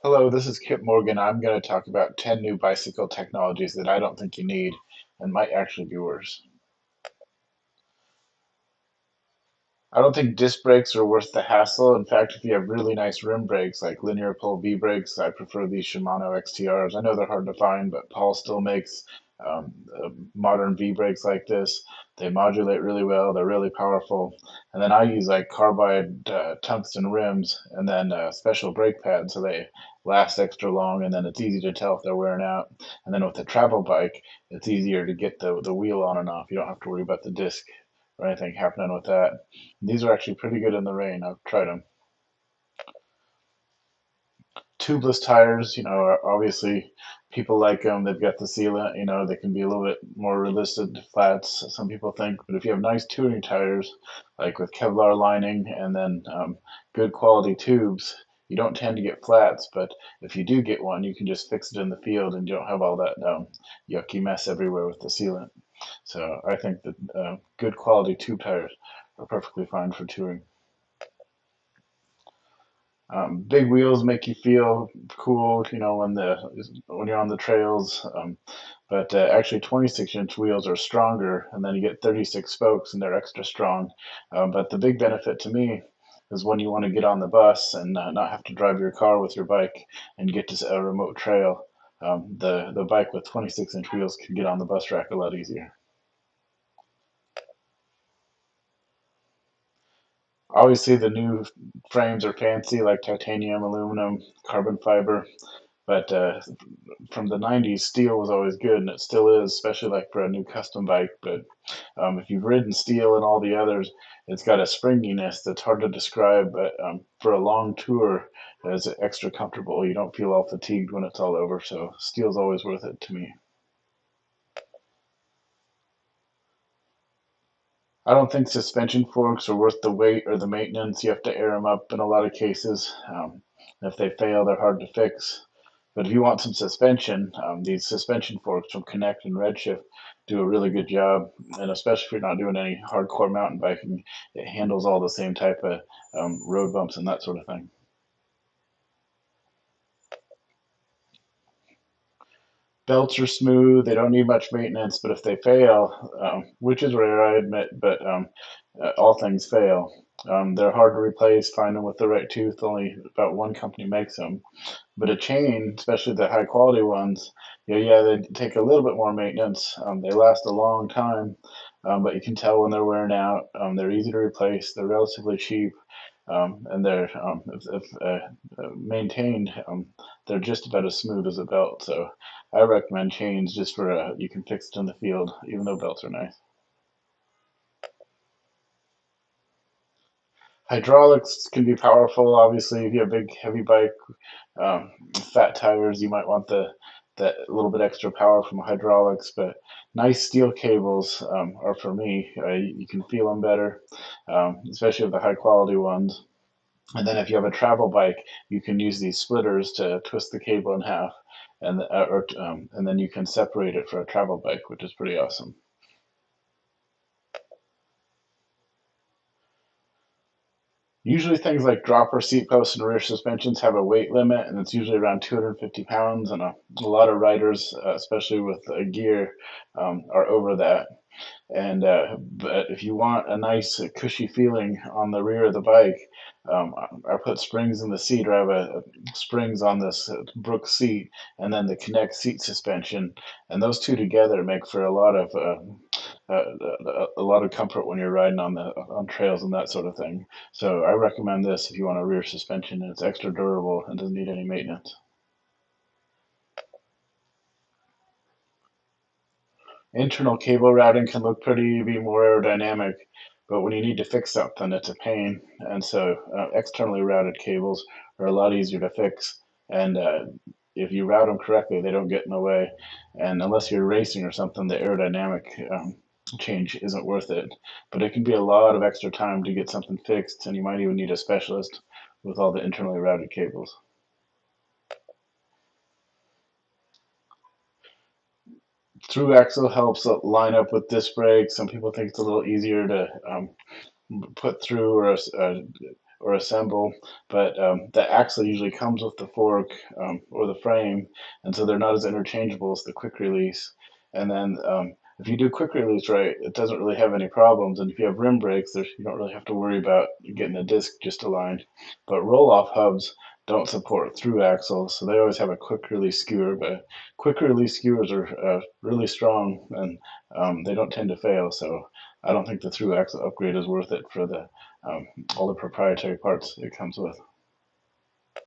Hello, this is Kip Morgan. I'm going to talk about 10 new bicycle technologies that I don't think you need and might actually be worse. I don't think disc brakes are worth the hassle. In fact, if you have really nice rim brakes like linear pull V brakes, I prefer these Shimano XTRs. I know they're hard to find, but Paul still makes modern V brakes like this. They modulate really well, they're really powerful. And then I use like carbide tungsten rims and then special brake pads so they last extra long and then it's easy to tell if they're wearing out. And then with the travel bike, it's easier to get the wheel on and off. You don't have to worry about the disc or anything happening with that. These are actually pretty good in the rain. I've tried them. Tubeless tires, obviously people like them. They've got the sealant, they can be a little bit more resistant to flats, some people think. But if you have nice touring tires, like with Kevlar lining and then good quality tubes, you don't tend to get flats. But if you do get one, you can just fix it in the field and you don't have all that yucky mess everywhere with the sealant. So I think that good quality tube tires are perfectly fine for touring. Big wheels make you feel cool, when you're on the trails. But actually, 26-inch wheels are stronger, and then you get 36 spokes, and they're extra strong. But the big benefit to me is when you want to get on the bus and not have to drive your car with your bike and get to a remote trail. The bike with 26-inch wheels can get on the bus rack a lot easier. Obviously, the new frames are fancy, like titanium, aluminum, carbon fiber. But from the 90s, steel was always good, and it still is, especially like for a new custom bike. But if you've ridden steel and all the others, it's got a springiness that's hard to describe. But for a long tour, it's extra comfortable. You don't feel all fatigued when it's all over. So steel's always worth it to me. I don't think suspension forks are worth the weight or the maintenance. You have to air them up in a lot of cases. If they fail, they're hard to fix. But if you want some suspension, these suspension forks from Connect and Redshift do a really good job. And especially if you're not doing any hardcore mountain biking, it handles all the same type of road bumps and that sort of thing. Belts are smooth, they don't need much maintenance, but if they fail, which is rare, I admit, but all things fail. They're hard to replace, find them with the right tooth, only about one company makes them. But a chain, especially the high quality ones, yeah, they take a little bit more maintenance. They last a long time, but you can tell when they're wearing out. They're easy to replace, they're relatively cheap, and they're if maintained, they're just about as smooth as a belt. So I recommend chains just for you can fix it in the field, even though belts are nice. Hydraulics can be powerful. Obviously, if you have a big, heavy bike, fat tires, you might want the that little bit extra power from hydraulics. But nice steel cables are for me. You can feel them better, especially with the high quality ones. And then if you have a travel bike, you can use these splitters to twist the cable in half, and then you can separate it for a travel bike, which is pretty awesome. Usually things like dropper seat posts and rear suspensions have a weight limit, and it's usually around 250 pounds. And a lot of riders, especially with gear, are over that. And but if you want a nice cushy feeling on the rear of the bike, I put springs in the seat, or I have springs on this Brooks seat, and then the Connect seat suspension, and those two together make for a lot of comfort when you're riding on trails and that sort of thing. So I recommend this if you want a rear suspension, and it's extra durable and doesn't need any maintenance. Internal cable routing can look pretty, be more aerodynamic, but when you need to fix something, it's a pain. And so externally routed cables are a lot easier to fix. And if you route them correctly, they don't get in the way. And unless you're racing or something, the aerodynamic change isn't worth it. But it can be a lot of extra time to get something fixed, and you might even need a specialist with all the internally routed cables. Through axle helps line up with disc brakes. Some people think it's a little easier to put through or or assemble, but the axle usually comes with the fork or the frame, and so they're not as interchangeable as the quick release. And then if you do quick release right, it doesn't really have any problems. And if you have rim brakes, you don't really have to worry about getting the disc just aligned. But roll off hubs don't support through axles, so they always have a quick release skewer. But quick release skewers are really strong, and they don't tend to fail. So I don't think the through axle upgrade is worth it for the all the proprietary parts it comes with.